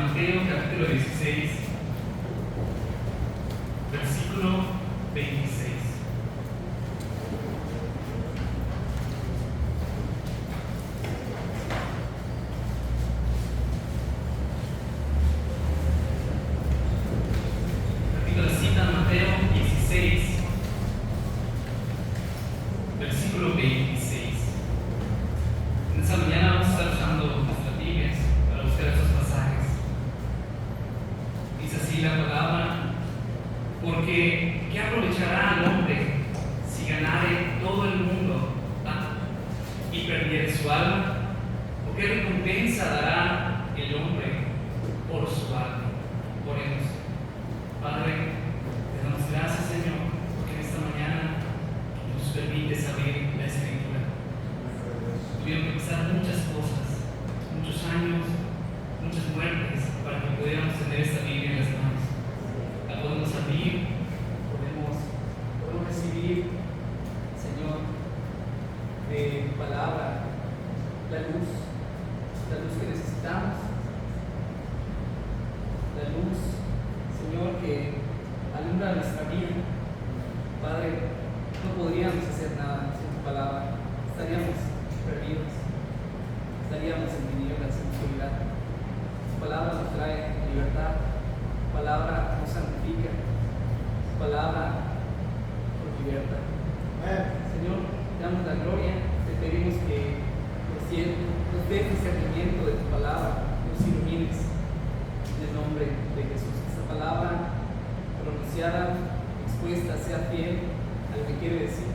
Mateo capítulo 16, versículo 26. Repito la cita, Mateo 16, versículo 26. En esta mañana vamos a estar usando nuestras Biblias para buscar esos pasajes. Dice así la palabra: porque ¿qué aprovechará al hombre si ganare todo el mundo y perdiere su alma? ¿O qué recompensa dará el hombre por su alma? Oremos. Padre, te damos gracias, Señor, porque en esta mañana nos permites abrir la Escritura. Tuvieron que pasar muchas cosas, muchos años, muchas muertes para que pudiéramos tener esta Biblia en las manos. La podemos abrir, podemos recibir, Señor, de tu palabra, la luz que necesitamos, la luz, Señor, que alumbra nuestra vida. Padre, no podríamos hacer nada sin tu palabra, estaríamos perdidos, estaríamos en tinieblas, en oscuridad. Tu palabra nos trae libertad, tu palabra nos santifica, tu palabra nos liberta. Señor, te damos la gloria, te pedimos que nos des discernimiento de tu palabra, nos ilumines en el nombre de Jesús. Que esta palabra pronunciada, expuesta, sea fiel a lo que quiere decir,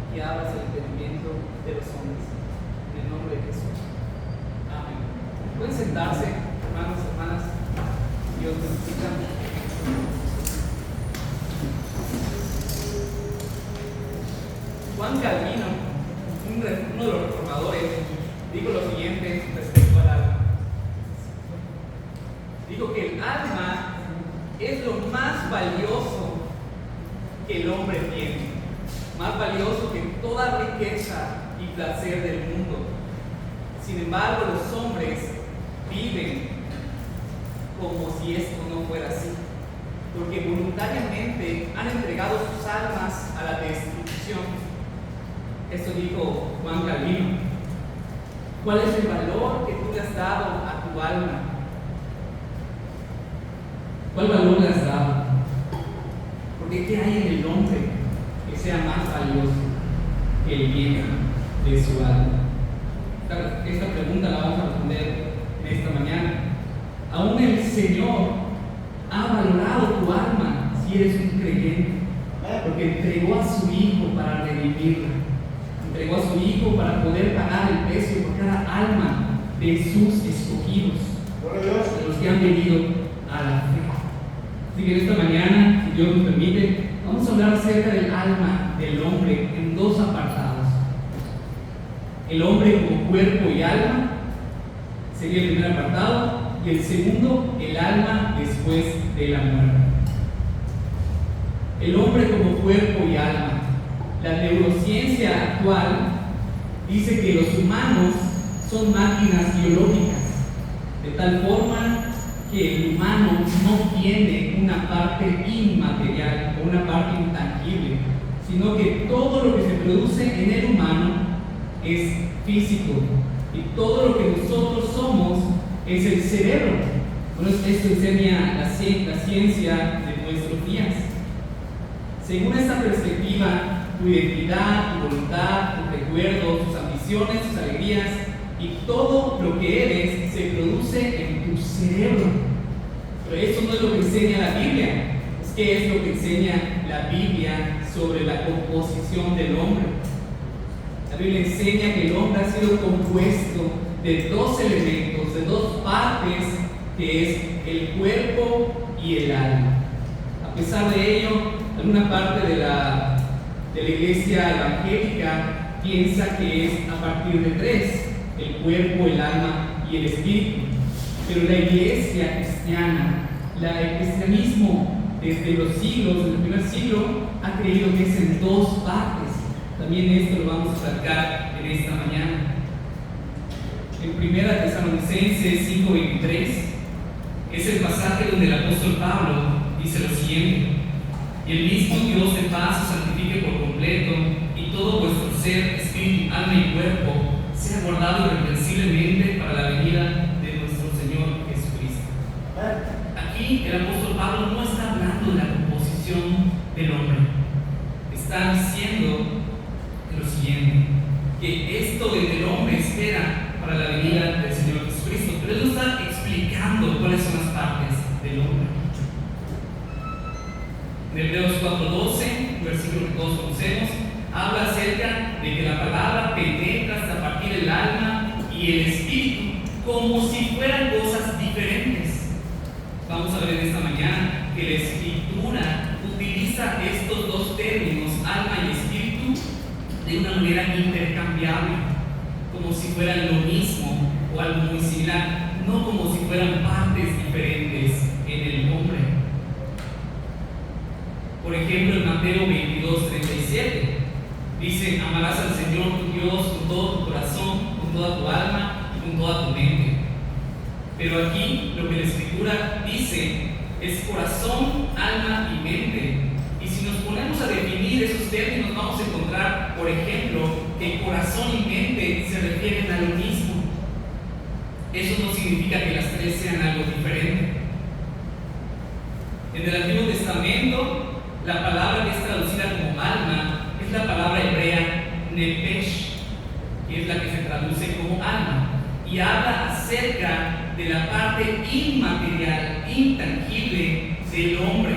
que abras el entendimiento de los hombres, en el nombre de Jesús. Amén. Pueden sentarse, hermanos, hermanas. Dios bendiga. Juan Calvino, uno de los reformadores, dijo lo siguiente respecto al alma. Dijo que el alma es lo más valioso que el hombre tiene, más valioso que toda riqueza y placer del mundo. Sin embargo, los hombres viven como si esto no fuera así, porque voluntariamente han entregado sus almas a la destrucción. Esto dijo Juan Calvino. ¿Cuál es el valor que tú le has dado a tu alma? ¿Cuál valor le has dado? Porque ¿qué hay en el hombre que sea más valioso que el bien de su alma? Esta pregunta la vamos a responder en esta mañana. Aún el Señor ha valorado tu alma si eres un creyente, porque entregó a su Hijo para redimirla. Entregó a su Hijo para poder pagar el precio por cada alma de sus escogidos, de los que han venido a la fe. Así que esta mañana, si Dios nos permite, vamos a hablar acerca del alma del hombre en dos apartados. El hombre como cuerpo y alma sería el primer apartado, y el segundo, el alma después de la muerte. El hombre como cuerpo y alma. La neurociencia actual dice que los humanos son máquinas biológicas, de tal forma que el humano no tiene una parte inmaterial o una parte intangible, sino que todo lo que se produce en el humano es físico, y todo lo que nosotros somos es el cerebro. Bueno, esto enseña la ciencia de nuestros días. Según esta perspectiva, tu identidad, tu voluntad, tus recuerdos, tus ambiciones, tus alegrías y todo lo que eres se produce en tu cerebro. Pero eso no es lo que enseña la Biblia. ¿Qué es lo que enseña la Biblia sobre la composición del hombre? La Biblia enseña que el hombre ha sido compuesto de dos elementos, de dos partes, que es el cuerpo y el alma. A pesar de ello, alguna parte de la iglesia evangélica piensa que es a partir de tres: el cuerpo, el alma y el espíritu. Pero la iglesia cristiana, el cristianismo desde los siglos, desde el primer siglo, ha creído que es en dos partes. También esto lo vamos a tratar en esta mañana. En 1 Tesalonicenses 5:23 Es el pasaje donde el apóstol Pablo dice lo siguiente: y el mismo Dios de paz os santifique por completo, y todo vuestro ser, espíritu, alma y cuerpo sea guardado irreprensiblemente para la venida de nuestro Señor Jesucristo. Aquí el apóstol Pablo no está hablando de la composición del hombre, está diciendo lo siguiente: que esto del hombre espera para la venida del Señor Jesucristo, pero él no está explicando cuáles son las partes del hombre. En Hebreos 4:12, versículo que todos conocemos, habla acerca de que la palabra penetra hasta partir el alma y el espíritu, como si fueran cosas diferentes. Vamos a ver en esta mañana que la Escritura utiliza estos dos términos, alma y espíritu, de una manera intercambiable, como si fueran lo mismo o algo muy similar, no como si fueran partes diferentes en el hombre. Por ejemplo, en Mateo 22:37 dice: amarás al Señor tu Dios con todo tu corazón, con toda tu alma y con toda tu mente. Pero aquí lo que la Escritura dice es corazón, alma y mente. Y si nos ponemos a definir esos términos, vamos a encontrar, por ejemplo, que corazón y mente se refieren a lo mismo. Eso no significa que las tres sean algo diferente. En el Antiguo Testamento, la palabra que es traducida como alma es la palabra hebrea nefesh, que es la que se traduce como alma, y habla acerca de la parte inmaterial, intangible del hombre,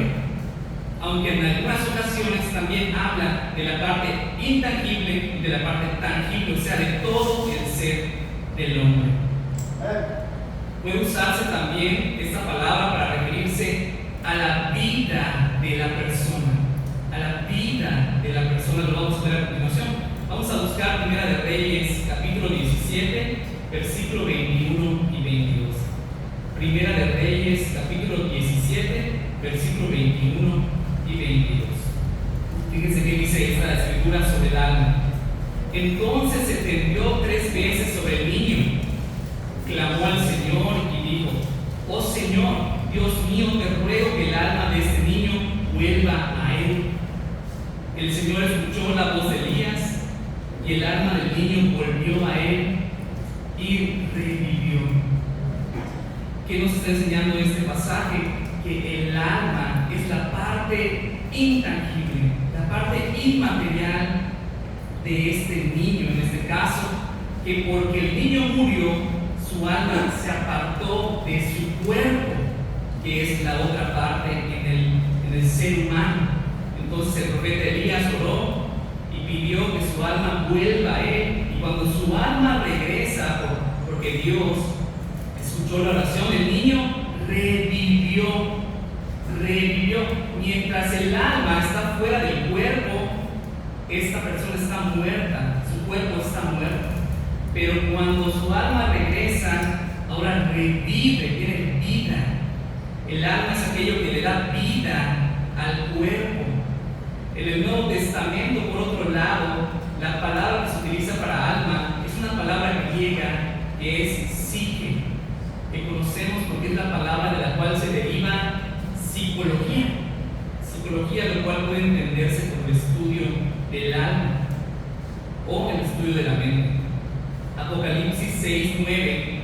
aunque en algunas ocasiones también habla de la parte intangible y de la parte tangible, o sea, de todo el ser del hombre. Puede usarse también esta palabra para referirse a la vida de la persona, a la vida de la persona. Lo vamos a ver a continuación. Vamos a buscar Primera de Reyes, capítulo 17, versículo 21 y 22. Primera de Reyes, capítulo 17, versículo 21 y 22. Fíjense que dice esta escritura sobre el alma. Entonces se tendió 3 veces sobre el niño, clamó al Señor y dijo: oh Señor, Dios mío, te ruego que el alma de este niño vuelva a él. El Señor escuchó la voz de Elías, y el alma del niño volvió a él y revivió. ¿Qué nos está enseñando este pasaje? Que el alma es la parte intangible, la parte inmaterial de este niño, en este caso, que porque el niño murió, su alma se apartó de su cuerpo, que es la otra parte en el ser humano. Entonces el profeta Elías oró y pidió que su alma vuelva a él, y cuando su alma regresa, porque Dios escuchó la oración, el niño revivió. Mientras el alma está fuera del cuerpo, esta persona está muerta, su cuerpo está muerto. Pero cuando su alma regresa, ahora revive, tiene vida. El alma es aquello que le da vida al cuerpo. En el Nuevo Testamento, por otro lado, la palabra que se utiliza para alma es una palabra griega que es psique, que conocemos porque es la palabra de la cual se deriva psicología. Psicología, lo cual puede entenderse como el estudio del alma o el estudio de la mente. Apocalipsis 6:9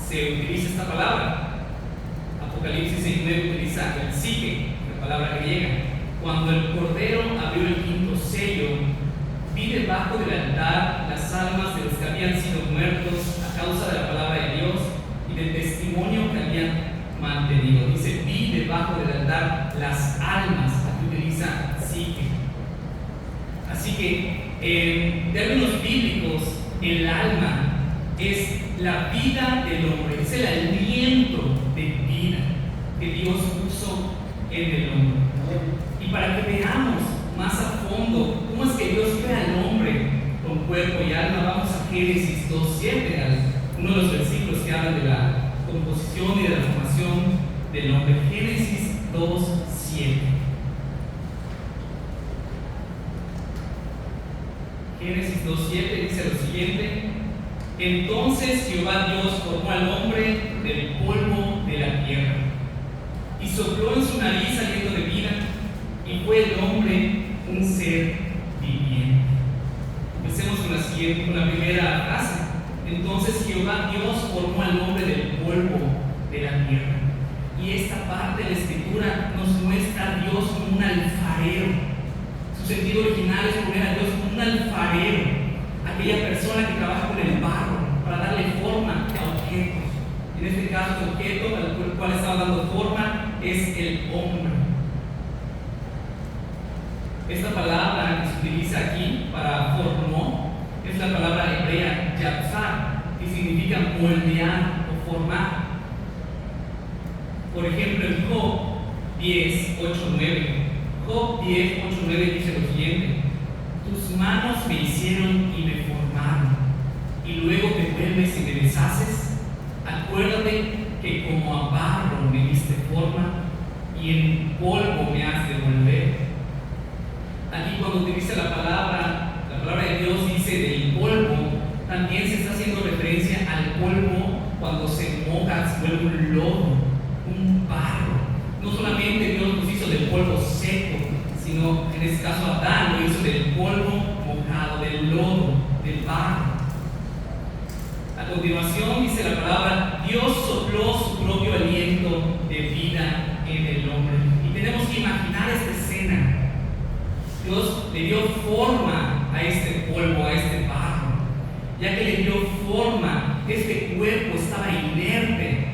se utiliza esta palabra. Apocalipsis 6:9 utiliza el psique, la palabra griega. Cuando el Cordero abrió el 5º sello, vi debajo del altar las almas de los que habían sido muertos a causa de la palabra de Dios y del testimonio que habían mantenido. Dice: vi debajo del altar las almas, aquí utiliza psique. Así que en términos bíblicos, el alma es la vida del hombre, es el aliento de vida que Dios puso en el hombre. Y para que veamos más a fondo cómo es que Dios crea al hombre con cuerpo y alma, vamos a Génesis 2:7, uno de los versículos que habla de la composición y de la formación del hombre. Génesis 2:7. Génesis 2:7 dice lo siguiente: entonces Jehová Dios formó al hombre del polvo de la tierra fue el hombre un ser viviente. Empecemos con la primera frase. Entonces Jehová Dios formó al hombre del polvo de la tierra. Y esta parte de la escritura nos muestra a Dios como un alfarero. Su sentido original es poner a Dios como un alfarero, aquella persona que trabaja con el barro para darle forma a objetos. En este caso, el objeto al cual estaba dando forma es el hombre. Esta palabra que se utiliza aquí para formó es la palabra hebrea yatzar, que significa moldear o formar. Por ejemplo, en Job 10, 8, 9. Job 10, 8, 9 dice lo siguiente: tus manos me hicieron y me formaron, y luego te vuelves y me deshaces. Acuérdate que como a barro me diste forma, y en polvo me has de volver. Aquí cuando utiliza la palabra de Dios dice del polvo, también se está haciendo referencia al polvo cuando se moja, se vuelve un lodo, un barro. No solamente Dios nos hizo del polvo seco, sino en este caso Adán lo hizo del polvo mojado, del lodo, del barro. A continuación dice la palabra: Dios sopló su propio aliento de vida en el hombre. Y tenemos que imaginar esta escena. Dios le dio forma a este polvo, a este barro. Ya que le dio forma, este cuerpo estaba inerte,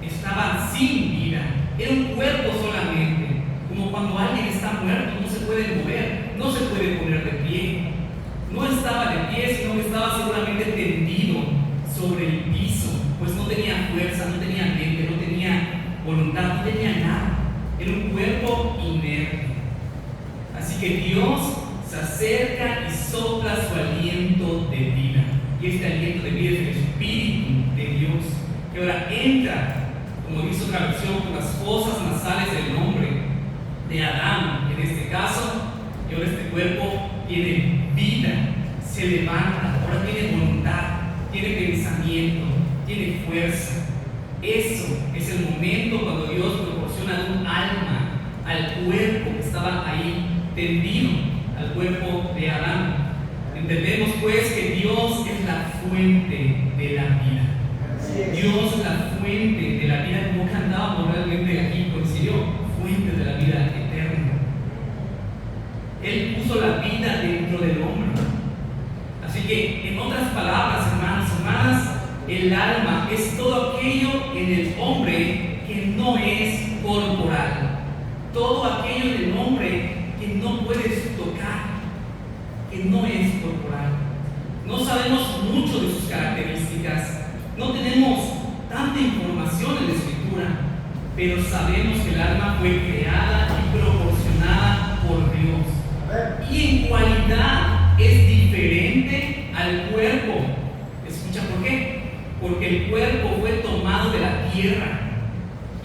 estaba sin vida. Era un cuerpo solamente, como cuando alguien está muerto, no se puede mover, no se puede poner de pie. No estaba de pie, sino que estaba seguramente tendido sobre el piso, pues no tenía fuerza, no tenía mente, no tenía voluntad, no tenía nada. Era un cuerpo inerte. Así que Dios se acerca y sopla su aliento de vida. Y este aliento de vida es el Espíritu de Dios, que ahora entra, como dice otra versión, por las fosas nasales del hombre de Adán, en este caso, y ahora este cuerpo tiene vida, se levanta, ahora tiene voluntad, tiene pensamiento, tiene fuerza. Eso es el momento cuando Dios proporciona un alma al cuerpo que estaba ahí tendido, al cuerpo de Adán. Entendemos pues que Dios es la fuente de la vida. Dios es la fuente de la vida, como cantábamos realmente aquí, coincidió, fuente de la vida eterna. Él puso la vida dentro del hombre. Así que, en otras palabras, hermanos y hermanas, el alma es todo aquello en el hombre que no es corporal, todo aquello en el hombre que no puedes tocar, que no es corporal. No sabemos mucho de sus características, no tenemos tanta información en la Escritura, pero sabemos que el alma fue creada y proporcionada por Dios. Y en cualidad es diferente al cuerpo. ¿Escucha por qué? Porque el cuerpo fue tomado de la tierra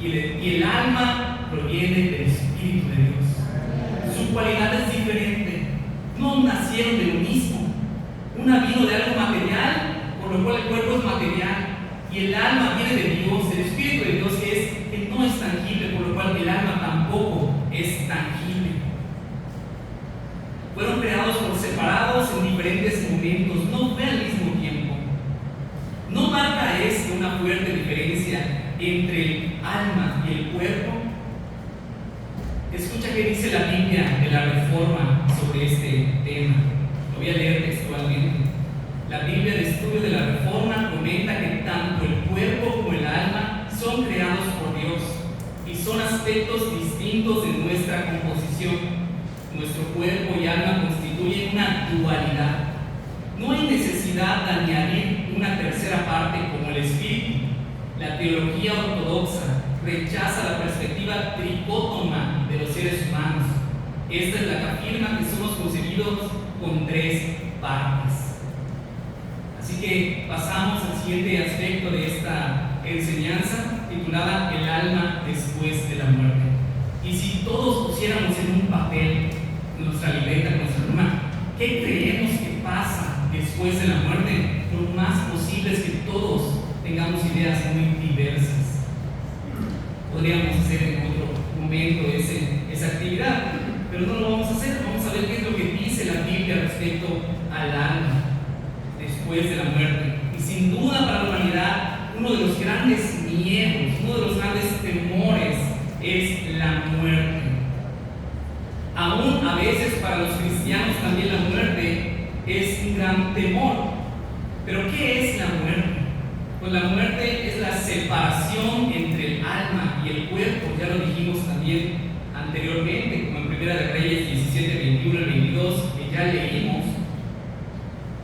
y el alma proviene del Espíritu de Dios. Su cualidad es diferente. No nacieron de lo mismo. Una vino de algo material, por lo cual el cuerpo es material, y el alma viene de Dios, el Espíritu de Dios, que no es tangible, por lo cual el alma tampoco es tangible. Fueron creados por separados en diferentes momentos, no fue al mismo tiempo. ¿No marca esto una fuerte diferencia entre el alma y el cuerpo? Escucha qué dice la Biblia de la Reforma sobre este tema. Lo voy a leer textualmente. La Biblia de Estudio de la Reforma comenta que tanto el cuerpo como el alma son creados por Dios y son aspectos distintos de nuestra composición. Nuestro cuerpo y alma constituyen una dualidad. No hay necesidad de añadir una tercera parte como el espíritu. La teología ortodoxa rechaza la perspectiva tricótoma de los seres humanos. Esta es la que afirma que somos concebidos con tres partes. Así que pasamos al siguiente aspecto de esta enseñanza, titulada El alma después de la muerte. Y si todos pusiéramos en un papel, en nuestra libreta, en nuestra pluma, ¿qué creemos que pasa después de la muerte? Lo más posible es que todos tengamos ideas muy diversas. Podríamos hacer en otro momento esa actividad, pero no lo vamos a hacer. Vamos a ver qué es lo que dice la Biblia respecto al alma después de la muerte. Y sin duda para la humanidad, uno de los grandes miedos, uno de los grandes temores es la muerte. Aún a veces para los cristianos también la muerte es un gran temor. Pero ¿qué es la muerte? Pues la muerte es la separación entre el alma y el cuerpo. Ya lo dijimos también anteriormente, como en Primera de Reyes 17, 21 al 22, que ya leímos.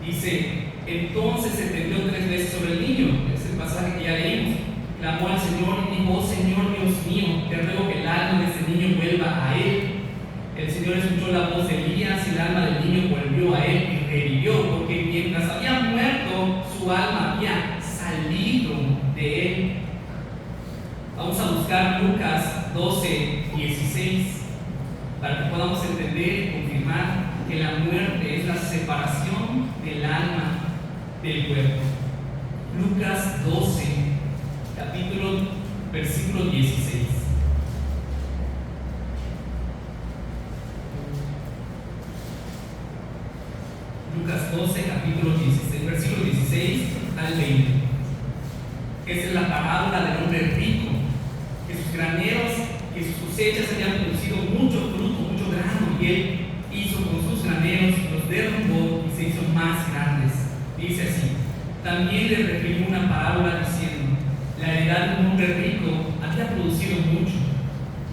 Dice: entonces se tendió 3 veces sobre el niño. Es el pasaje que ya leímos. Clamó al Señor y dijo: oh Señor Dios mío, te ruego que el alma de este niño vuelva a él. El Señor escuchó la voz de Elías y el alma del niño volvió a él y revivió, porque mientras había muerto, su alma había salido de él. Vamos a buscar Lucas 12, 16, para que podamos entender y confirmar que la muerte es la separación del alma del cuerpo. Lucas 12, versículo 16. Lucas 12, capítulo 16, versículo 16 al 20. Esa es la parábola del hombre rico, que sus graneros, que sus cosechas habían producido mucho fruto, mucho grano, y él hizo con sus graneros, los derrumbó y se hizo más grandes. Dice así: también le refirió una parábola diciendo: la heredad de un hombre rico había producido mucho,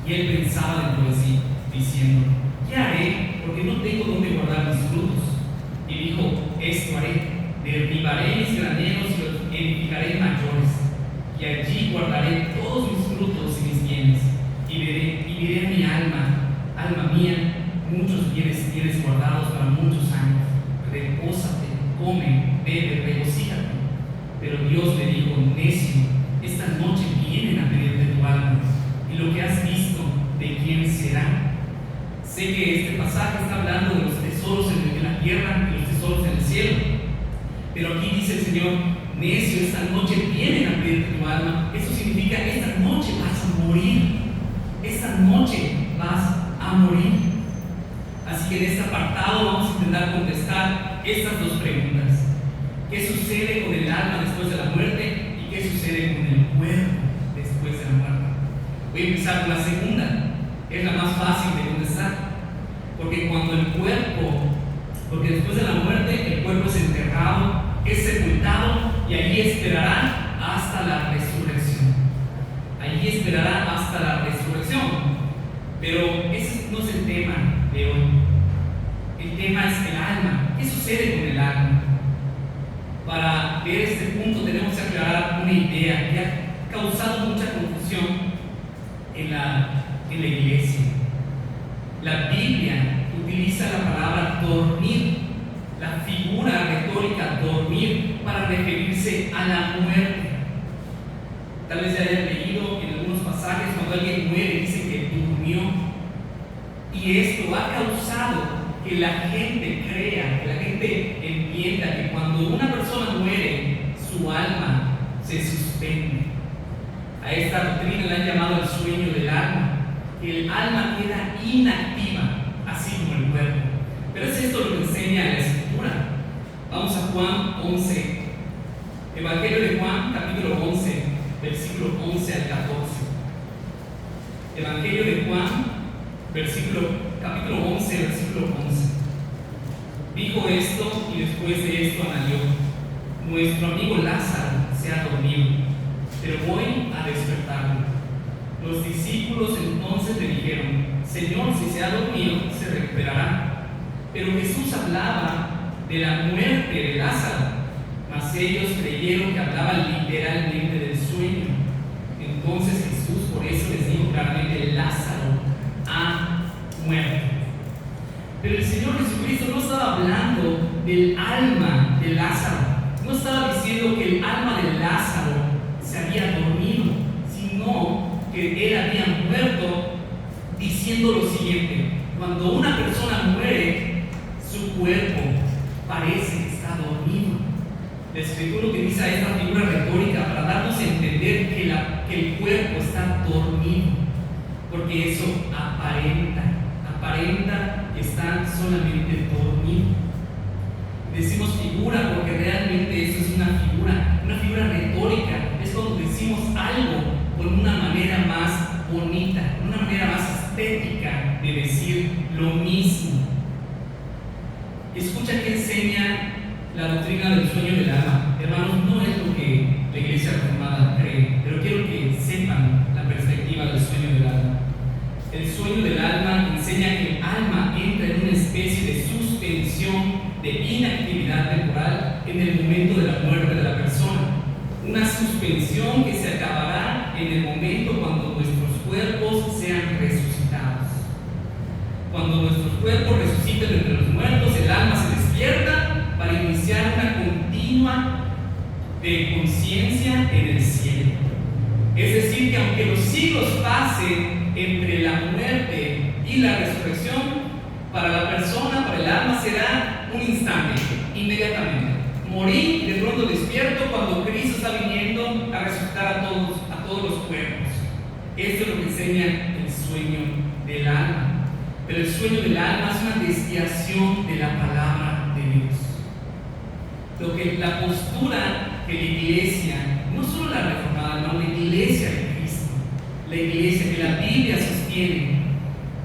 y él pensaba dentro de sí, diciendo: ¿qué haré? Porque no tengo dónde guardar mis frutos. Y dijo: esto haré, derribaré mis graneros y los edificaré mayores, y allí guardaré todos mis frutos y mis bienes, y diré a mi alma mía, muchos bienes tienes guardados para muchos años, repósate, come, bebe, regocíjate. Pero Dios le dijo: necio, esta noche vienen a pedirte tu alma, y lo que has visto, ¿de quién será? Sé que este pasaje está hablando de los tesoros en la tierra y los tesoros en el cielo, pero aquí dice el Señor: necio, esta noche vienen a pedirte tu alma. Eso significa: esta noche vas a morir, esta noche vas a morir. Así que en este apartado vamos a intentar contestar estas 2 preguntas: ¿qué sucede con el alma después de la muerte? ¿Y qué sucede con el cuerpo después de la muerte? Voy a empezar con la segunda. Es la más fácil de contestar, porque después de la muerte el cuerpo es enterrado, es sepultado, y allí esperará hasta la resurrección. Allí esperará hasta la resurrección. Pero ese no es el tema de hoy. El tema es el alma. ¿Qué sucede con el alma? Para ver este punto tenemos que aclarar una idea que ha causado mucha confusión en la iglesia. La Biblia utiliza la palabra dormir, la figura retórica dormir, para referirse a la muerte. Tal vez ya hayan leído en algunos pasajes cuando alguien muere dice que durmió, y esto ha causado que la gente crea, que la gente entienda que cuando una persona muere, su alma se suspende. A esta doctrina le han llamado el sueño del alma, que el alma queda inactiva, así como el cuerpo. Pero es esto lo que enseña la Escritura. Vamos a Juan 11, Evangelio de Juan, capítulo 11, versículo 11 al 14. Evangelio de Juan, capítulo 11, versículo 11. Dijo esto y después de esto añadió: nuestro amigo Lázaro se ha dormido, pero voy a despertarlo. Los discípulos entonces le dijeron: Señor, si se ha dormido, se recuperará. Pero Jesús hablaba de la muerte de Lázaro, mas ellos creyeron que hablaba literalmente del sueño. Entonces Jesús por eso les dijo claramente: Lázaro ha muerto. Pero el Señor Jesucristo no estaba hablando del alma de Lázaro, no estaba diciendo que el alma de Lázaro se había dormido, sino que él había muerto, diciendo lo siguiente: cuando una persona muere, su cuerpo parece que está dormido. La Escritura utiliza esta figura retórica para darnos a entender que el cuerpo está dormido, porque eso aparenta aparenta que está solamente dormido. Decimos figura porque realmente eso es una figura retórica. Es cuando decimos algo con una manera más bonita, una manera más estética de decir lo mismo. Escucha que enseña la doctrina del sueño del alma. Hermanos, no es lo que la Iglesia Reformada cree, pero quiero que sepan la perspectiva del sueño del alma. El sueño del alma enseña que el alma entra en una especie de suspensión de inactividad temporal en el momento de la muerte de la persona. Una suspensión que se acabará en el momento cuando nuestros cuerpos sean resucitados. Cuando nuestros cuerpos resuciten entre los muertos, el alma se despierta para iniciar una continua de conciencia en el cielo. Es decir, que aunque los siglos pasen entre la muerte y la resurrección, para la persona, para el alma, será un instante, inmediatamente. Morir y de pronto despierto cuando Cristo está viniendo a resucitar a todos los cuerpos. Esto es lo que enseña el sueño del alma. Pero el sueño del alma es una desviación de la palabra de Dios. Lo que la postura que la iglesia, no solo la reformada, no, la iglesia de Cristo, la iglesia que la Biblia sostiene,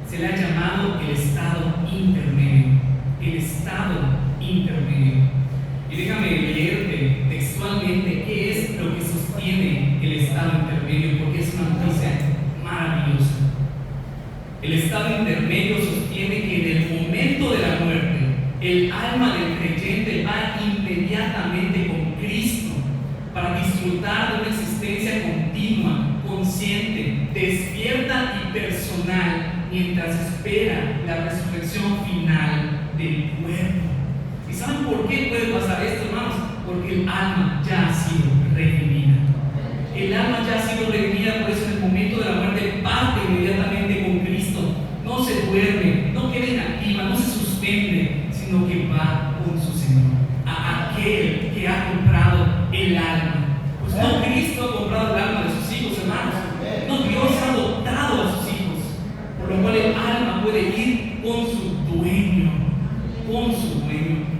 se le ha llamado el estado intermedio. El estado intermedio. Y déjame leerte textualmente qué es lo que sostiene el estado intermedio, porque es una noticia maravillosa. El estado intermedio sostiene que en el momento de la muerte, el alma del creyente va inmediatamente con Cristo para disfrutar de una existencia continua, consciente, despierta y personal, mientras espera la resurrección final del cuerpo. ¿Y saben por qué puede pasar esto, hermanos? Porque el alma ya ha sido redimida. El alma ya ha sido redimida, por eso en el momento de la muerte parte inmediatamente con Cristo. No se duerme, no queda inactiva, no se suspende, sino que va con su Señor, a aquel que ha comprado el alma. Pues no Cristo ha comprado el alma de sus hijos, hermanos. No, Dios ha adoptado a sus hijos, por lo cual el alma puede ir con su dueño, con su dueño.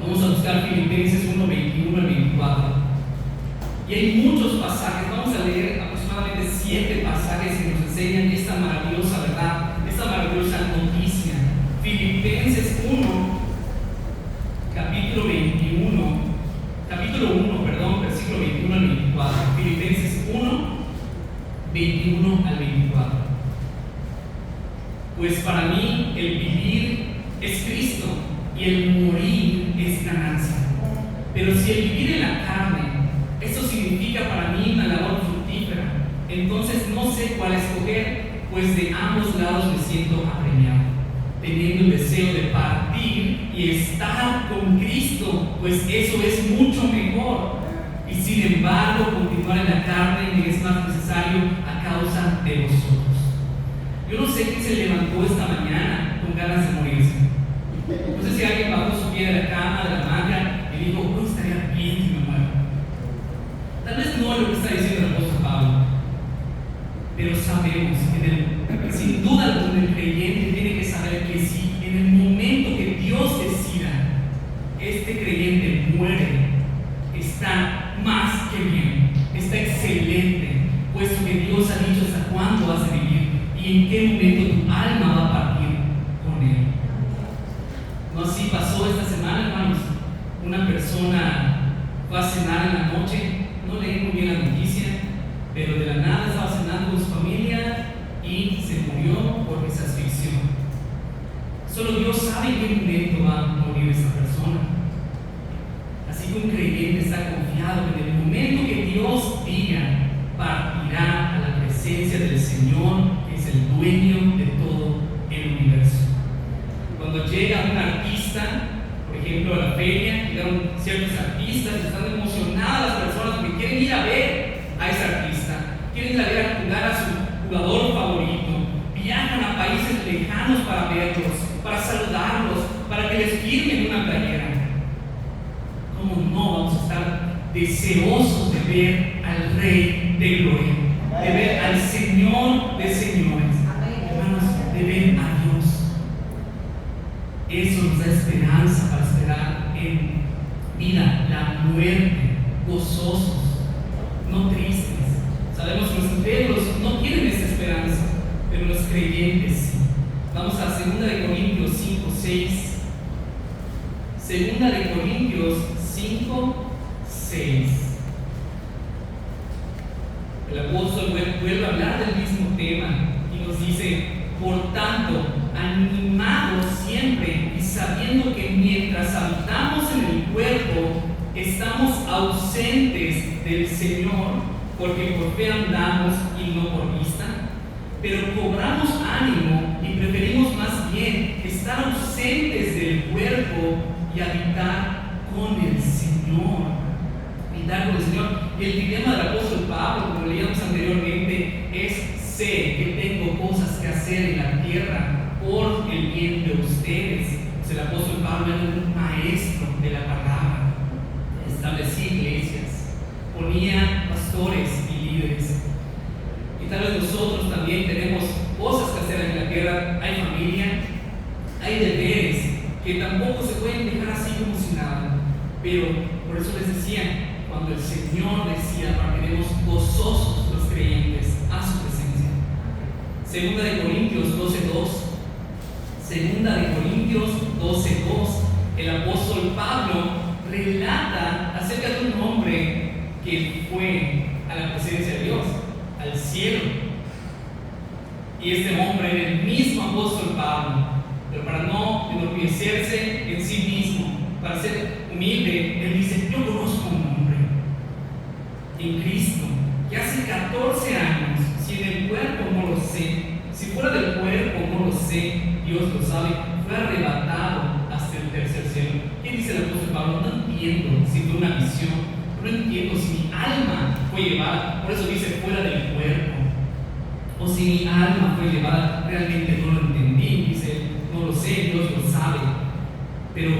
Vamos a buscar Filipenses 1, 21 al 24. Y hay muchos pasajes, vamos a leer aproximadamente 7 pasajes que nos enseñan esta maravillosa verdad, esta maravillosa noticia. Filipenses 1, capítulo 1, versículo 21 al 24. Filipenses 1, 21 al 24. Pues para mí el vivir es Cristo y el morir es ganancia. Pero si el vivir en la carne, eso significa para mí una labor fructífera, entonces no sé cuál escoger, pues de ambos lados me siento apremiado, teniendo el deseo de partir y estar con Cristo, pues eso es mucho mejor. Y sin embargo, continuar en la carne me es más necesario a causa de vosotros. Yo no sé quién se levantó esta mañana con ganas de morirse. No sé si alguien bajó su pie de la cama, de la hamaca, y dijo, hoy estaría bien si me muero. Tal vez no es lo que está diciendo el apóstol Pablo, pero sabemos que sin duda alguna el creyente tiene que saber que si en el momento que Dios decida, este creyente muere, está más que bien, está excelente, puesto que Dios ha dicho hasta cuándo vas a vivir y en qué momento tu alma va a partir con Él. No así pasó esta semana, hermanos. Una persona fue a cenar en la noche, no leí muy bien la noticia, pero de la nada estaba cenando con su familia y se murió porque se asfixió. Solo Dios sabe en qué momento va a morir esa persona. Así que un creyente está confiado que en el momento que Dios diga, partirá a la presencia del Señor, que es el dueño de todo el universo. Cuando llega un artista, por ejemplo, a la feria, llegaron ciertos artistas y están emocionadas las personas porque quieren ir a ver a ese artista, quieren ir a ver a jugar a su jugador favorito, viajan a países lejanos para verlos, para saludarlos, para que les firmen una playera. ¿Cómo no vamos a estar deseosos de ver al Rey de Gloria, de ver al Señor de señores, hermanos, de ver a Dios? Eso nos da esperanza para esperar en vida, la muerte, gozosos, no tristes. Sabemos que los incrédulos no quieren esa esperanza, pero los creyentes sí. Vamos a 2 Corintios 5, 6. 2 Corintios 5, 6. El apóstol vuelve a hablar del mismo tema y nos dice: por tanto, animados siempre y sabiendo que mientras habitamos en el cuerpo, estamos ausentes del Señor, porque por fe andamos y no por vista, pero cobramos ánimo y preferimos más bien estar ausentes del cuerpo y habitar con el Señor. Habitar con el Señor. Y el dilema del apóstol Pablo, como leíamos anteriormente, es: sé que tengo cosas que hacer en la tierra por el bien de ustedes. Pues el apóstol Pablo era un maestro de la palabra, establecía iglesias, ponía pastores y líderes. Y tal vez nosotros también tenemos cosas que hacer en la tierra. Hay familia, hay deberes que tampoco se pueden dejar así como si nada. Pero por eso les decía, cuando el Señor decía: partiremos gozosos los creyentes a su presencia. 2 Corintios 12:2. 2 Corintios 12:2. El apóstol Pablo relata acerca de un hombre que fue a la presencia de Dios, al cielo. Y este hombre era el mismo apóstol Pablo, pero para no enorgullecerse en sí mismo, para ser humilde, él dice: yo conozco un hombre en Cristo que hace 14 años, si en el cuerpo no lo sé, si fuera del cuerpo no lo sé, Dios lo sabe, fue arrebatado hasta el tercer cielo. ¿Qué dice el apóstol Pablo? No entiendo si fue una visión, no entiendo si mi alma fue llevada, por eso dice fuera del cuerpo, o si mi alma fue llevada, realmente no lo entendí, dice, no lo sé, Dios lo sabe, pero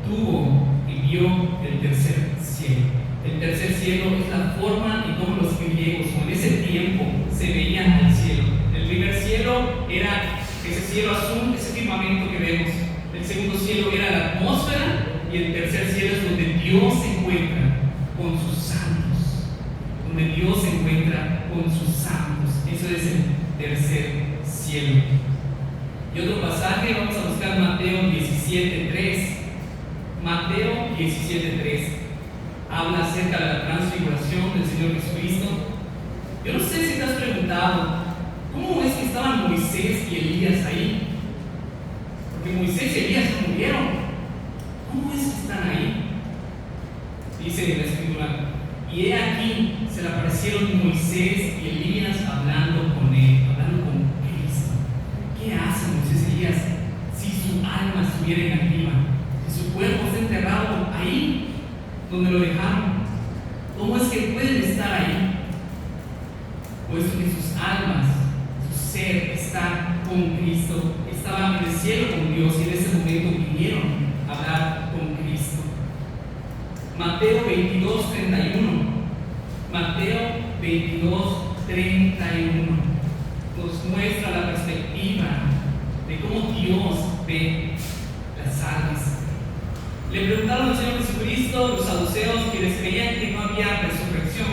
tuvo y vio el tercer cielo. El tercer cielo es la forma en cómo los griegos, o en ese tiempo, se veían al cielo. El primer cielo era ese cielo azul, ese firmamento que vemos. El segundo cielo era la atmósfera, y el tercer cielo es donde Dios se encuentra con sus santos. Donde Dios se encuentra con sus santos. Eso es el tercer cielo. Y otro pasaje, vamos a buscar Mateo 17:3. Mateo 17:3 habla acerca de la transfiguración del Señor Jesucristo. Yo no sé si te has preguntado cómo es que estaban Moisés y Elías ahí, porque Moisés y Elías murieron. ¿Cómo es que están ahí? Dice en la Escritura: y he aquí se le aparecieron Moisés y Elías hablando con él, hablando con Cristo. ¿Qué hace Moisés y Elías si su alma estuviera inactiva, si su cuerpo está enterrado ahí donde lo dejaron? ¿Cómo es que pueden estar ahí? Puesto que sus almas, su ser está con Cristo, estaban en el cielo con Dios, y en ese momento vinieron a hablar con Cristo. Mateo 22:31. Mateo 22:31 nos muestra la perspectiva de cómo Dios ve las almas. Le preguntaron al Señor Jesucristo los saduceos, quienes creían que no había resurrección,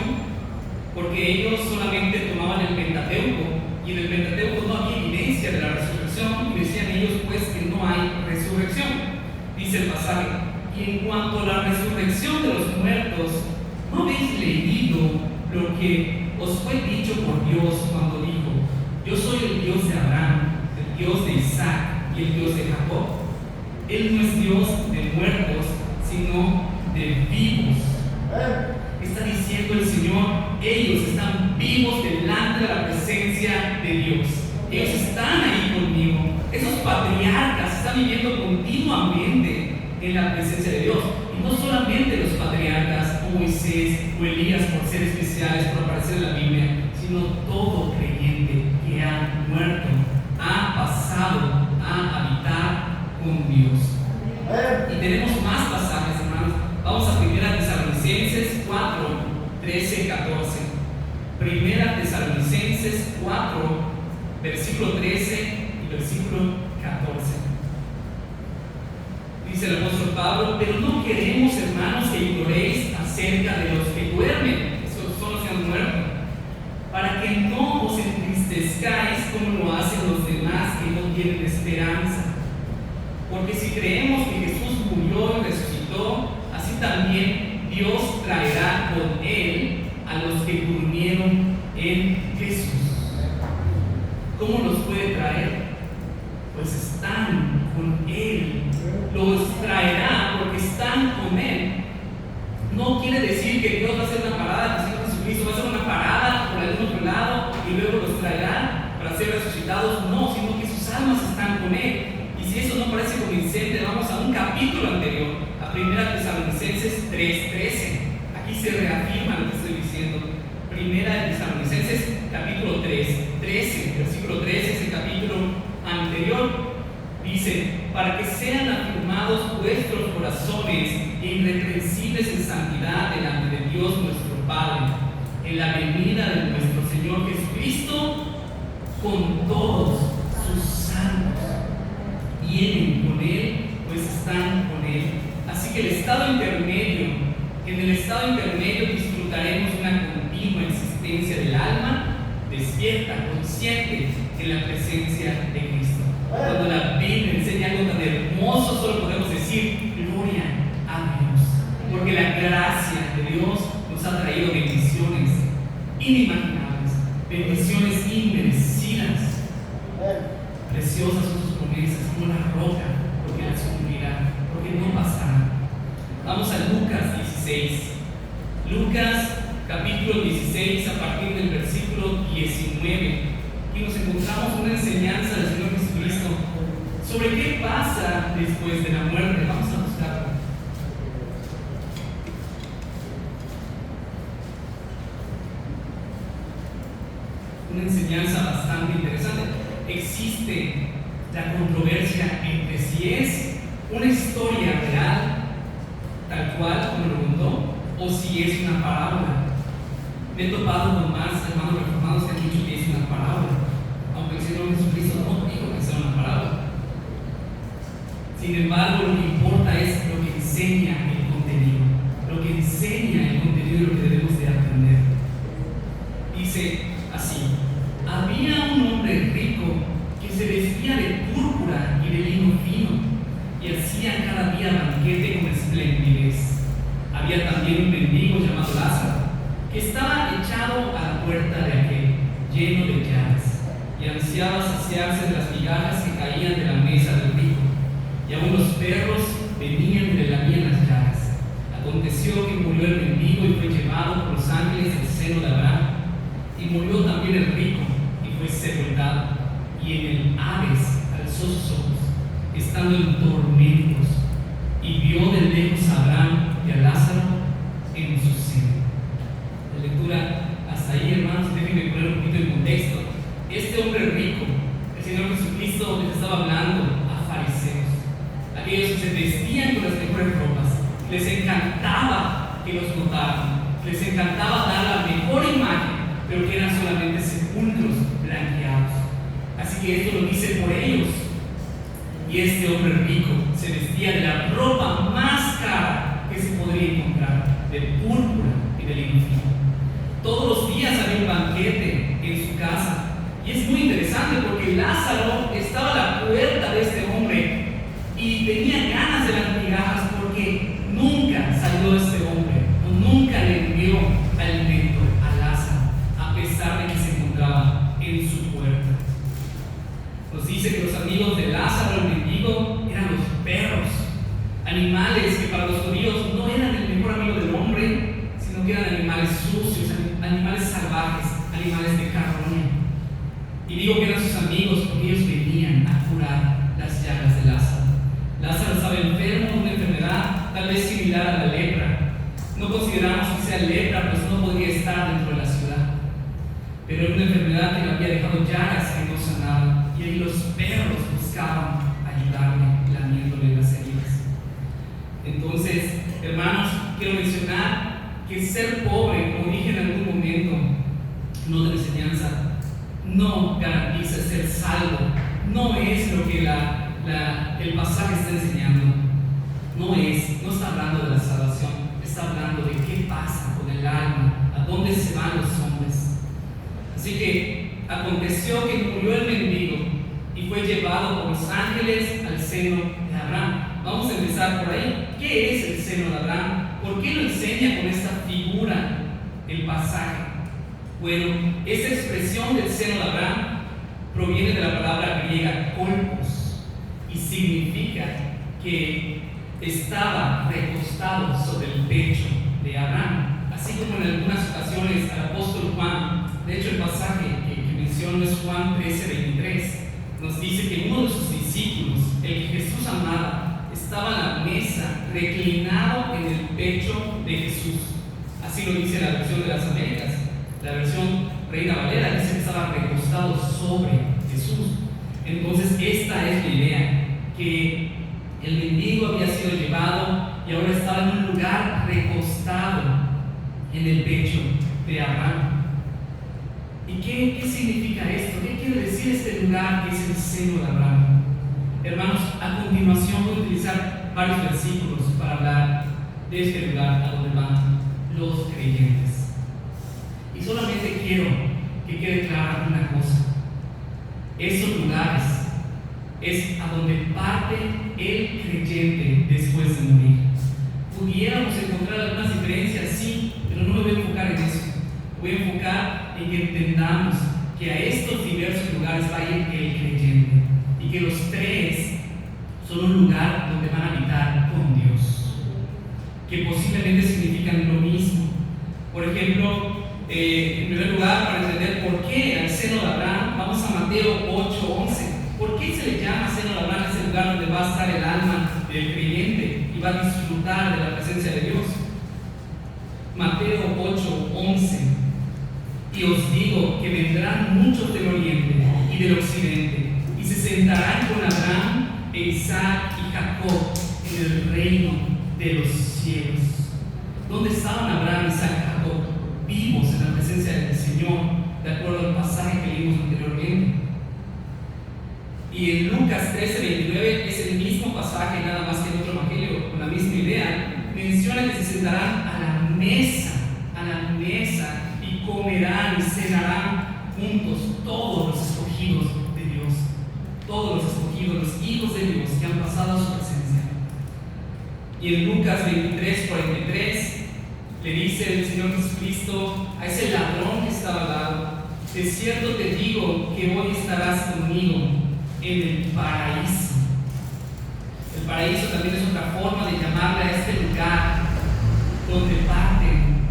porque ellos solamente tomaban el Pentateuco, y en el Pentateuco no había evidencia de la resurrección, y decían ellos pues que no hay resurrección. Dice el pasaje: y en cuanto a la resurrección de los muertos, ¿no habéis leído lo que os fue dicho por Dios cuando dijo: yo soy el Dios de Abraham, el Dios de Isaac y el Dios de Jacob? Él no es Dios de muertos, sino de vivos. Está diciendo el Señor: ellos están vivos delante de la presencia de Dios. Ellos están ahí conmigo. Esos patriarcas están viviendo continuamente en la presencia de Dios. Y no solamente los patriarcas, o Moisés o Elías, por ser especiales, por aparecer en la Biblia, sino todo creyente que ha muerto, ha pasado a habitar con Dios. Y tenemos más pasajes, hermanos. Vamos a 1 Tesalonicenses 4, 13, 14. 1 Tesalonicenses 4, versículo 13 y versículo 14. Dice el apóstol Pablo, pero no queremos, hermanos, que ignoréis acerca de los que duermen, esos son los que han muerto, para que no os entristezcáis como lo hacen los demás que no tienen esperanza. Porque si creemos que Jesús murió y resucitó, así también Dios traerá con Él a los que durmieron en Jesús. ¿Cómo los puede traer? Pues están con Él. Los traerá porque están con Él. No quiere decir que Dios va a hacer una parada, que el Señor Jesucristo va a hacer una parada por algún otro lado y luego los traerá para ser resucitados. No, sino que sus almas están con Él. Y si eso no parece convincente, vamos a un capítulo anterior, a 1 Tesalonicenses 3:13. Aquí se reafirma lo que estoy diciendo. 1 Tesalonicenses capítulo 13, versículo 13, ese capítulo anterior. Dice, para que sean afirmados vuestros corazones irreprensibles en santidad delante de Dios nuestro Padre, en la venida de nuestro Señor Jesucristo, con todos sus santos. Vienen con Él, pues están con Él. Así que en el estado intermedio disfrutaremos una continua existencia del alma, despierta, consciente en la presencia de Cristo. Cuando la Biblia enseña algo tan hermoso, solo podemos decir gloria a Dios, porque la gracia de Dios nos ha traído bendiciones inimaginables, bendiciones inmerecidas. Preciosas son sus promesas, como la roca, porque las cumplirá, porque no pasará. Vamos a Lucas 16. Lucas capítulo 16, a partir del versículo 19. Y nos encontramos una enseñanza del Señor Jesucristo sobre qué pasa después de la muerte. Vamos a buscarlo. Una enseñanza bastante interesante. Existe la controversia entre si es una historia real, tal cual como lo contó, o si es una parábola. Me he topado con más hermanos reformados que han dicho que es una parábola, aunque el Señor Jesucristo no dijo que sea una parábola. Sin embargo, lo que importa es lo que enseña el contenido, lo que enseña el contenido y lo que debemos de aprender. Dice así: había un hombre rico que se vestía de púrpura y de lino fino y hacía cada día banquete con esplendidez. Había también un mendigo llamado Lázaro, que estaba echado a la puerta de aquel, lleno de llagas, y ansiaba saciarse de las migajas que caían de la mesa del rico, y aún los perros venían y le lamían las llagas. Aconteció que murió el mendigo y fue llevado por los ángeles al seno de Abraham, y murió también el rico y fue sepultado, y en el Hades alzó sus ojos, estando en tormentos, y vio de lejos a Abraham y a Lázaro en su seno. La lectura hasta ahí, hermanos, déjenme poner un poquito en contexto. Este hombre rico, el Señor Jesucristo les estaba hablando a fariseos, aquellos que se vestían con las mejores ropas, les encantaba que los notaran, les encantaba dar la mejor imagen, pero que eran solamente sepulcros blanqueados. Así que esto lo dice por ellos. Y este hombre rico se vestía de la ropa más cara que se podría encontrar, de púrpura y de lino fino. Todos los días había un banquete en su casa. Y es muy interesante porque Lázaro estaba a la puerta de este hombre y tenía ganas de las migajas porque nunca salió este hombre, o nunca le envió alimento a Lázaro, a pesar de que se encontraba en su puerta. Nos dice que los amigos de Lázaro, el mendigo, eran los perros, animales que para los judíos no eran el mejor amigo del hombre, sino que eran animales sucios, animales salvajes, animales de carroña. Y digo que eran sus amigos porque ellos venían a curar las llagas de Lázaro. Lázaro estaba enfermo de una enfermedad tal vez similar a la lepra. No consideramos que sea lepra, pues no podría estar dentro de la ciudad. Pero era una enfermedad que le había dejado llagas que no sanaban. Y ahí los perros buscaban ayudarle, lamiéndole las heridas. Entonces, hermanos, quiero mencionar que ser pobre, como dije en algún momento, no de la enseñanza, no garantiza ser salvo. No es lo que el pasaje está enseñando. no está hablando de la salvación, está hablando de qué pasa con el alma, a dónde se van los hombres. Así que aconteció que murió el mendigo y fue llevado por los ángeles al seno de Abraham. Vamos a empezar por ahí. ¿Qué es el seno de Abraham? ¿Por qué lo enseña con esta figura el pasaje? Bueno, esa expresión del seno de Abraham proviene de la palabra griega kolpos y significa que estaba recostado sobre el pecho de Abraham. Así como en algunas ocasiones al apóstol Juan, de hecho el pasaje que menciono es Juan 13:23, nos dice que uno de sus discípulos, el que Jesús amaba, estaba en la mesa reclinado en el pecho de Jesús. Así lo dice la versión de las Américas. La versión Reina Valera dice que estaba recostado sobre Jesús. Entonces esta es la idea, que el mendigo había sido llevado y ahora estaba en un lugar recostado en el pecho de Abraham. ¿Y qué significa esto? ¿Qué quiere decir este lugar que es el seno de Abraham? Hermanos, a continuación voy a utilizar varios versículos para hablar de este lugar a donde van los creyentes. Y solamente quiero que quede clara una cosa: esos lugares es a donde parte el creyente después de morir. Pudiéramos encontrar algunas diferencias, sí, pero no me voy a enfocar en eso. Voy a enfocar en que entendamos que a estos diversos lugares va a ir el creyente y que los tres son un lugar donde van a habitar con Dios, que posiblemente significan lo mismo. Por ejemplo, en primer lugar, para entender por qué al seno de Abraham, vamos a Mateo 8:11. ¿Por qué se le llama seno de Abraham? Es el lugar donde va a estar el alma del creyente y va a disfrutar de la presencia de Dios. Mateo 8:11. Y os digo que vendrán muchos del oriente y del occidente y se sentarán con Abraham, Isaac y Jacob en el reino de los cielos. ¿Dónde estaban Abraham, Isaac y Jacob? Vivos en la presencia del Señor, de acuerdo al pasaje que leímos anteriormente. Y en Lucas 13:29 es el mismo pasaje, nada más que en otro evangelio, con la misma idea. Menciona que se sentarán a la mesa, y comerán y cenarán juntos todos los escogidos de Dios, todos los escogidos, los hijos de Dios que han pasado a su presencia. Y en Lucas 23:43 le dice el Señor Jesucristo a ese ladrón que estaba al lado: de cierto te digo que hoy estarás conmigo en el paraíso. El paraíso también es otra forma de llamarle a este lugar donde parten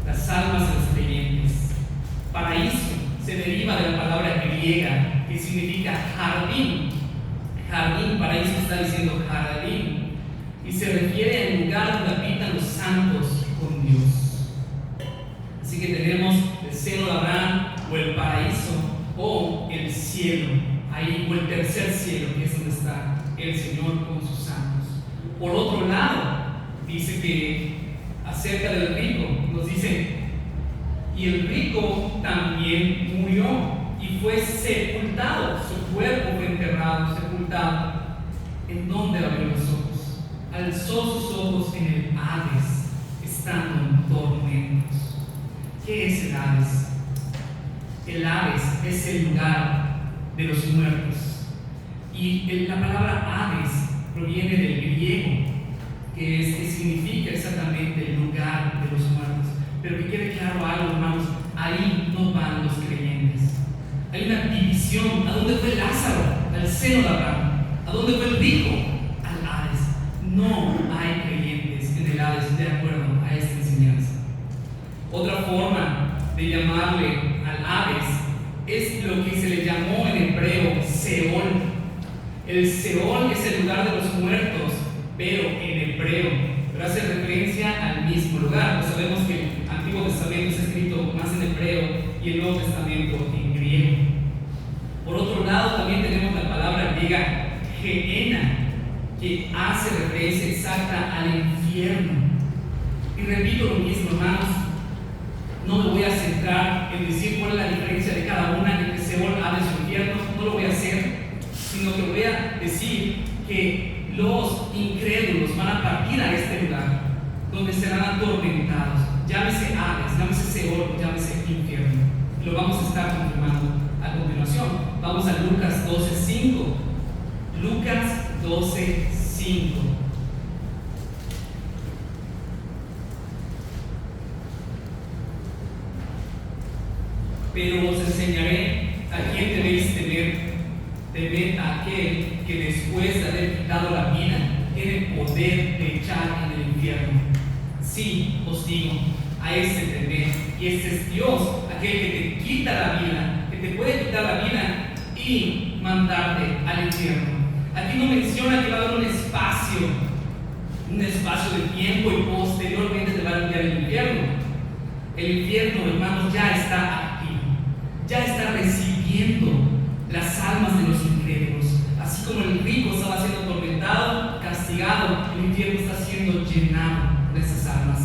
las almas de los creyentes. Paraíso se deriva de la palabra griega que significa jardín. Jardín, paraíso está diciendo jardín, y se refiere al lugar donde habitan los santos con Dios. Así que tenemos el seno de Abraham, o el paraíso, o el cielo, ahí, o el tercer cielo, que es donde está el Señor con sus santos. Por otro lado, dice que acerca del rico, nos dice: y el rico también murió y fue sepultado, su cuerpo fue enterrado, sepultado. ¿En dónde abrió los ojos? Alzó sus ojos en el Hades, estando en tormentos. ¿Qué es el Hades? El Hades es el lugar de los muertos. Y la palabra Hades proviene del griego, que significa exactamente el lugar de los muertos. Pero que quede claro algo, hermanos: ahí no van los creyentes. Hay una división. ¿A dónde fue Lázaro? Al seno de Abraham. ¿A dónde fue el rico? Al Hades. No hay creyentes en el Hades, de acuerdo a esta enseñanza. Otra forma de llamarle al Hades es lo que se le llamó en hebreo Seol. El Seol es el lugar de los muertos, pero en hebreo, pero hace referencia al mismo lugar. Pues sabemos que el Antiguo Testamento está escrito más en hebreo y el Nuevo Testamento en griego. Por otro lado, también tenemos la palabra griega Gehenna, que hace referencia exacta al infierno. Y repito lo mismo, hermanos: no me voy a centrar en decir cuál es la diferencia de cada una entre Seol, Hades o infierno, no lo voy a hacer, sino que voy a decir que los incrédulos van a partir a este lugar, donde serán atormentados. Llámese Hades, llámese Seol, llámese infierno. Lo vamos a estar confirmando a continuación. Vamos a Lucas 12:5. Lucas 12:5. Pero os enseñaré a quién debéis temer. Temed a aquel que después de haber quitado la vida tiene poder de echar en el infierno. Sí, os digo, a ese temed, y ese es Dios, aquel que te quita la vida, que te puede quitar la vida y mandarte al infierno. Aquí no menciona que va a haber un espacio de tiempo y posteriormente te va a enviar al infierno. El infierno, hermanos, ya está activo, ya está recibiendo las almas de los incrédulos. Así como el rico estaba siendo atormentado, castigado, el infierno está siendo llenado de esas almas.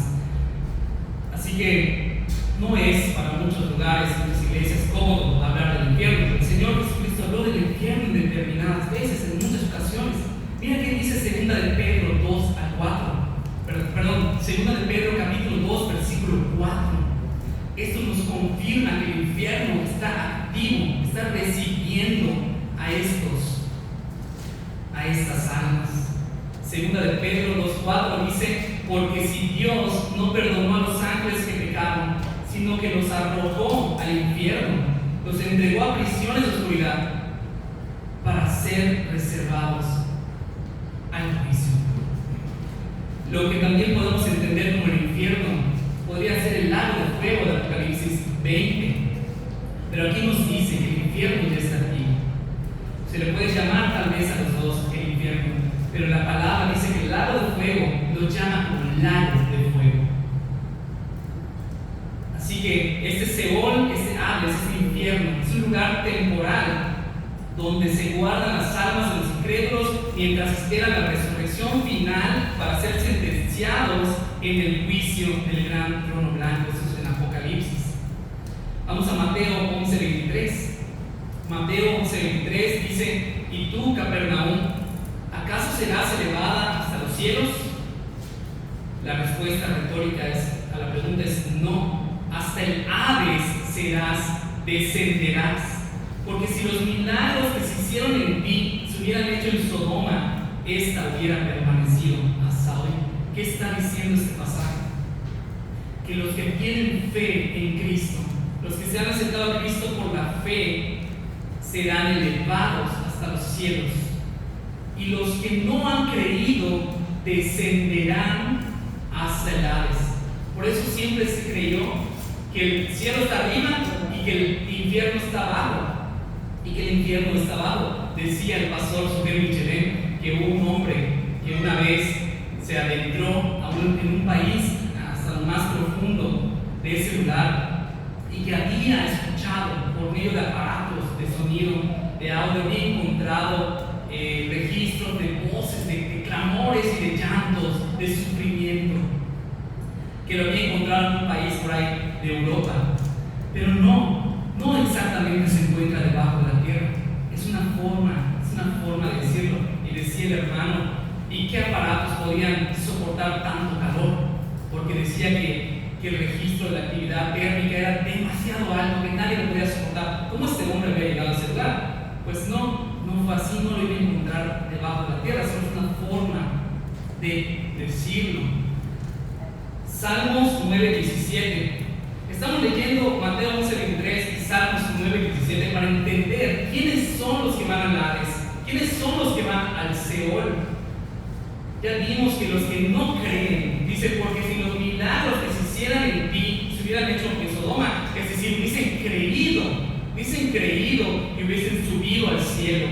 Así que no es para muchos lugares, muchas iglesias, cómodo hablar del infierno. El Señor Jesucristo habló del infierno en determinadas veces, en muchas ocasiones. Mira que dice 2 de Pedro 2-4. Perdón, 2 de Pedro capítulo 2, versículo 4. Esto nos confirma que el infierno está activo, está recibiendo a estas almas. 2 de Pedro 2:4 dice: porque si Dios no perdonó a los ángeles que pecaron, sino que los arrojó al infierno, los entregó a prisiones de oscuridad para ser reservados al juicio. Lo que también podemos entender como el infierno podría ser el lago de fuego de Apocalipsis 20, pero aquí nos dice que el infierno ya está aquí. Se le puede llamar tal vez a los dos el infierno, pero la palabra dice que el lago de fuego lo llama como lago de fuego. Así que este Seol, este Hades, este infierno, es un lugar temporal donde se guardan las almas de los incrédulos mientras esperan la resurrección final para ser sentenciados en el juicio del gran trono blanco. Eso es en Apocalipsis. Vamos a Mateo 11:23. Mateo 11:23 dice: ¿y tú, Capernaum, acaso serás elevada hasta los cielos? La respuesta retórica a la pregunta es no. Hasta el Hades descenderás. Porque si los milagros que se hicieron en ti se hubieran hecho en Sodoma, esta hubiera permanecido hasta hoy. ¿Qué está diciendo este pasaje? Que los que tienen fe en Cristo, los que se han acercado a Cristo por la fe, serán elevados hasta los cielos. Y los que no han creído descenderán hasta el Hades. Por eso siempre se creyó que el cielo está arriba y que el infierno está abajo. Y que el infierno está abajo. Decía el pastor Sober Michelin que hubo un hombre que una vez se adentró en un país hasta lo más profundo de ese lugar y que había escuchado por medio de aparatos de sonido, de audio, había encontrado registros de voces, de clamores y de llantos, de sufrimiento, que lo había encontrado en un país por ahí de Europa. Pero no exactamente se encuentra debajo de la tierra. Es una forma de decirlo. Y decía el hermano: ¿y qué aparatos podían soportar tanto calor? Porque decía que el registro de la actividad térmica era demasiado alto, que nadie lo podía soportar. ¿Cómo este hombre había llegado a ese lugar? Pues no fue así, no lo iba a encontrar debajo de la tierra. Solo es una forma de decirlo. Salmos 9:17. Estamos leyendo Mateo 11:23 y Salmos 9:17 para entender quiénes son los que van al Hades, quiénes son los que van al Seol. Ya vimos que los que no creen, dice, porque si los milagros que se hicieran en ti se hubieran hecho en Sodoma, es decir, hubiesen creído y hubiesen subido al cielo.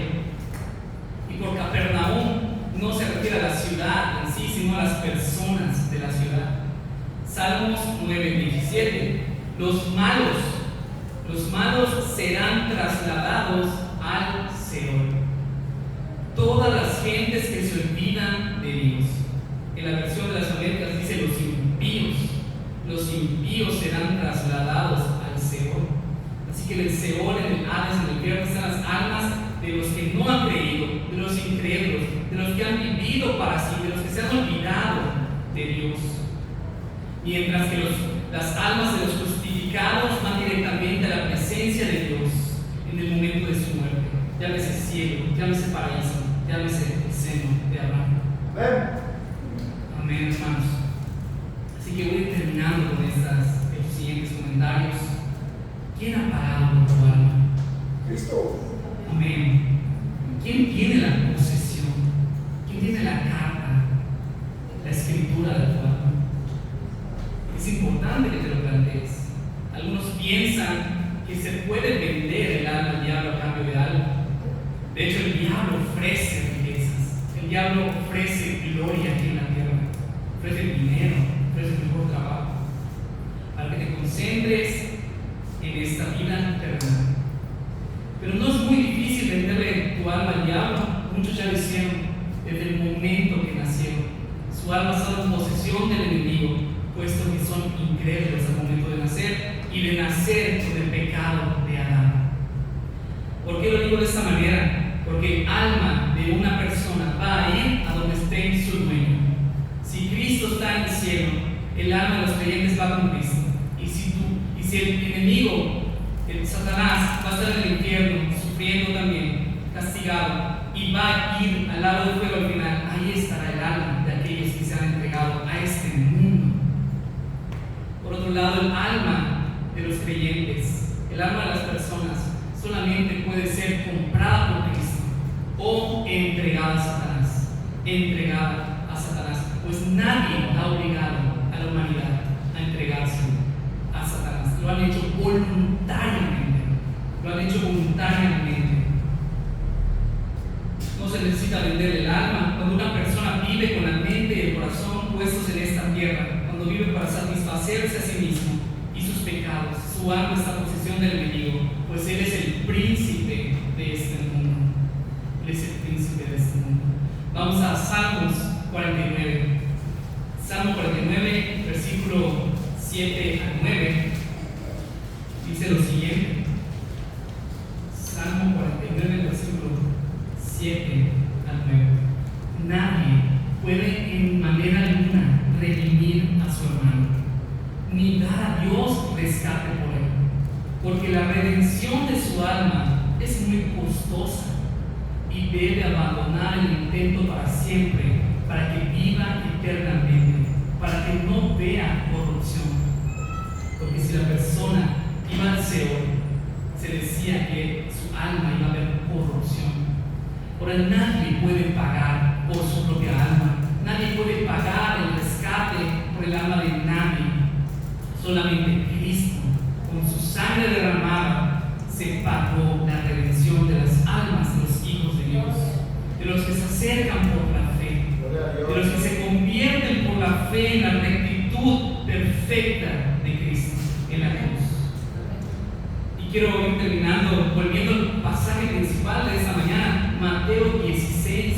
Y por Capernaum no se refiere a la ciudad en sí, sino a las personas de la ciudad. Salmos 9:17. Los malos serán trasladados al Seol. Todas las gentes que se olvidan de Dios. En la versión de las Américas dice los impíos serán trasladados al Seol. Así que en el Seol, en el Hades, en el infierno, están las almas de de los que no han creído, de los incrédulos, de los que han vivido para sí, de los que se han olvidado de Dios. Mientras que las almas de los justificados van directamente a la presencia de Dios en el momento de su muerte. Llámese cielo, llámese paraíso, llámese el seno de Abraham. Amén, hermanos. Así que voy a ir terminando con estos siguientes comentarios. ¿Quién ha pagado por tu alma? Cristo. Amén. ¿Quién tiene la posesión? ¿Quién tiene la carta, la escritura de tu alma? Es importante que te lo plantees. Algunos piensan que se puede vender el alma al diablo a cambio de algo. De hecho, el diablo ofrece riquezas, el diablo ofrece gloria aquí en la tierra, ofrece dinero, ofrece mejor trabajo, para que te concentres en esta vida terrenal. Pero no es muy difícil venderle tu alma al diablo. Muchos ya lo hicieron desde el momento que nacieron. Su alma está en posesión del enemigo, puesto que son incrédulos al momento de nacer y de nacer con el pecado de Adán. ¿Por qué lo digo de esta manera? Porque el alma de una persona va a ir a donde esté su dueño. Si Cristo está en el cielo, el alma de los creyentes va con Cristo. Y si el enemigo, el Satanás, va a estar en el infierno, sufriendo también, castigado, y va a ir al lado del fuego al final, ahí estará el alma de aquellos que se han entregado a este mundo. Por otro lado, el alma de los creyentes, el alma de las personas, solamente puede ser comprada por Cristo o entregada a Satanás. Entregada a Satanás, pues nadie ha obligado a la humanidad a entregarse a Satanás. Lo han hecho voluntariamente. Lo han hecho voluntariamente. No se necesita vender el alma. Cuando una persona vive con la mente y el corazón puestos en esta tierra, cuando vive para satisfacerse a sí mismo y sus pecados, su alma está en posesión del enemigo, pues él es el príncipe de este mundo. Él es el príncipe de este mundo. Vamos a Salmos 49. Salmo 49, versículo 7 al 9, dice lo siguiente. Salmo 49, versículo 7 al 9. Nadie puede en manera alguna redimir a su hermano, ni dar a Dios rescate por él, porque la redención de su alma es muy costosa y debe abandonar el intento para siempre, para que viva eternamente, para que no vea corrupción. Porque si la persona iba al Seol, se decía que su alma iba a ver corrupción. Ahora nadie puede pagar por su propia alma, nadie puede pagar el rescate por el alma de nadie. Solamente Cristo, con su sangre derramada, se pagó la redención de las almas de los hijos de Dios, de los que se acercan por la fe, de los que se convierten por la fe en la rectitud perfecta de Cristo en la cruz. Y quiero ir terminando, volviendo al pasaje principal de esta mañana, Mateo 16,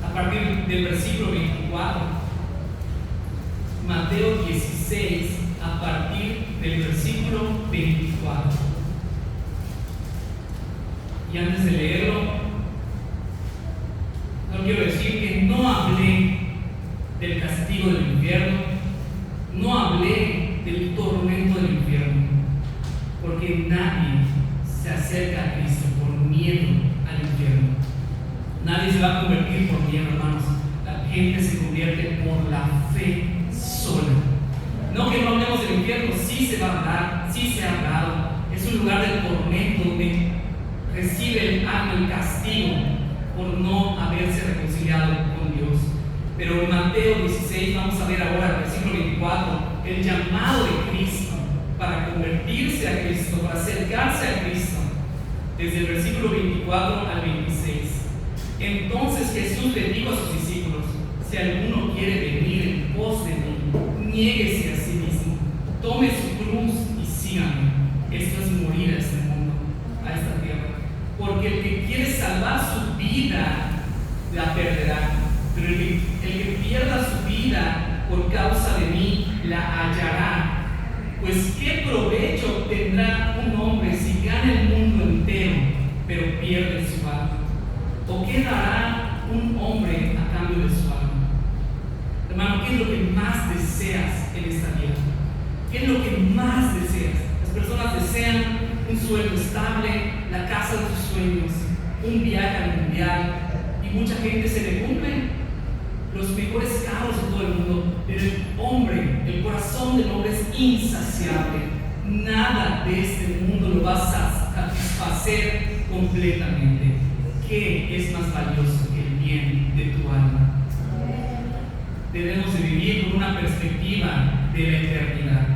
a partir del versículo 24. Mateo 16, a partir del versículo 24. Y antes de leerlo, no quiero decir que no hablé del castigo del infierno, no hablé del tormento del infierno, porque nadie se acerca a Cristo por miedo al infierno. Nadie se va a convertir por miedo, hermanos. La gente se convierte por la fe sola. No que no hablemos del infierno, sí se va a hablar, sí se ha hablado. Es un lugar de tormento donde recibe el alma el castigo por no haberse reconciliado con Dios. Pero en Mateo 16 vamos a ver ahora el versículo 24, el llamado de Cristo para convertirse a Cristo, para acercarse a Cristo, desde el versículo 24 al 26. Entonces Jesús le dijo a sus discípulos: si alguno quiere venir en pos de mí, niéguese a sí mismo, tome su cruz y sígame. Esto es morir a este mundo, a esta tierra. Porque el que quiere salvar su vida, la perderá. Pero el que pierda su vida por causa de mí, la hallará. Pues ¿qué provecho tendrá un hombre si gana el mundo entero, pero pierde su alma? ¿qué dará un hombre a cambio de su alma? Hermano, ¿qué es lo que más deseas en esta vida? ¿Qué es lo que más deseas? Las personas desean un sueldo estable, la casa de sus sueños, un viaje al mundial, y mucha gente se le cumple los mejores carros de todo el mundo, pero el hombre, el corazón del hombre es insaciable. Nada de este mundo lo vas a satisfacer completamente. ¿Qué es más valioso que el bien de tu alma? Debemos de vivir con una perspectiva de la eternidad.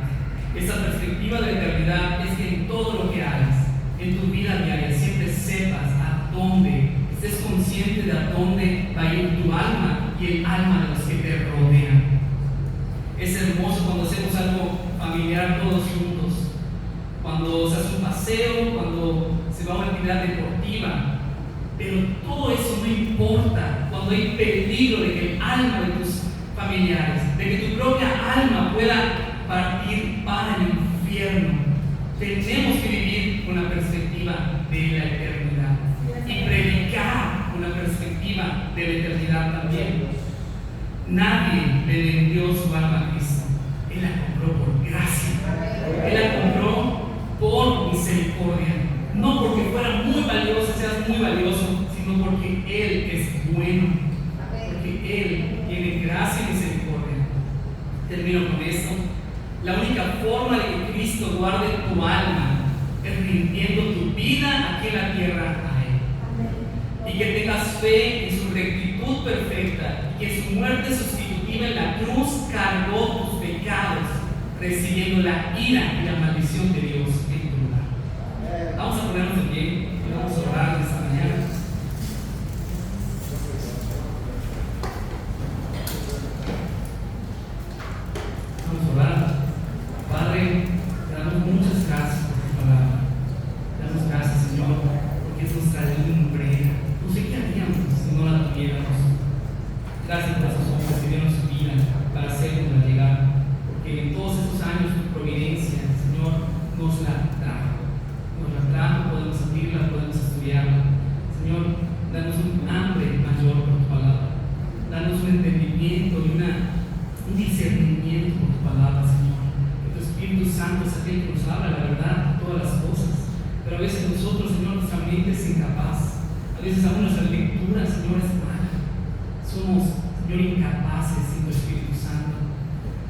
Esa perspectiva de la eternidad es que en todo lo que hagas, en tu vida diaria, siempre sepas a dónde, estés consciente de a dónde va a ir tu alma y el alma de los que te rodean. Es hermoso cuando hacemos algo familiar todos juntos, cuando se hace un paseo, cuando se va a una actividad deportiva, pero todo eso no importa cuando hay peligro de que el alma de tus familiares, de que tu propia alma pueda partir para el infierno. Tenemos que vivir con la perspectiva de la eternidad y predicar con la perspectiva de la eternidad también. Nadie le vendió su alma a Cristo. Él la compró por gracia. Él la compró por misericordia. No porque fuera muy valioso, seas muy valioso, sino porque Él es bueno. Porque Él tiene gracia y misericordia. Termino con esto. La única forma de que Cristo guarde tu alma es rindiendo tu vida aquí en la tierra a Él. Y que tengas fe en su rectitud perfecta y que su muerte sustitutiva en la cruz cargó tus pecados, recibiendo la ira y la maldición de Dios en tu lugar. Vamos a ponernos de pie y vamos a orar esta mañana. Vamos a orar. Padre, te damos muchas gracias por tu palabra. Te damos gracias, Señor, porque es nuestra lumbre. No sé qué haríamos si no la tuviéramos. Gracias por esos hombres que dieron su vida para hacernos llegar, porque en todos estos años tu providencia, Señor, nos la trajo. Nos la trajo, podemos abrirla, podemos estudiarla. Señor, danos un hambre mayor por tu palabra. Danos un entendimiento y un discernimiento por tu palabra, Señor. Que tu Espíritu Santo es aquel que nos habla la verdad de todas las cosas. Pero a veces nosotros, Señor, nuestra mente es incapaz. A veces aún nuestra lectura, Señor, es mala. Somos, Señor, incapaces sin tu Espíritu Santo.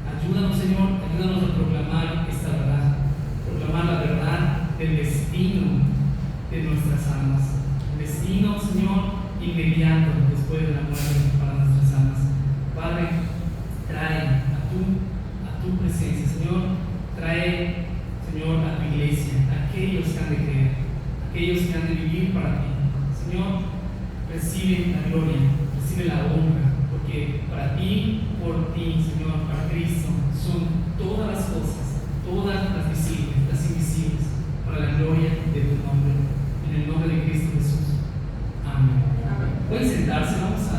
Ayúdanos, Señor, ayúdanos a proclamar esta verdad. Proclamar la verdad del destino de nuestras almas. El destino, Señor, inmediato después de la muerte para nuestras almas. Padre, trae a tu presencia, Señor. Trae, Señor, a tu iglesia, a aquellos que han de creer, a aquellos que han de vivir para ti. Señor, recibe la gloria, recibe la honra, porque para ti, por ti, Señor, para Cristo, son todas las cosas, todas las visibles, las invisibles, para la gloria de tu nombre, en el nombre de Cristo Jesús. Amén. Pueden sentarse, vamos a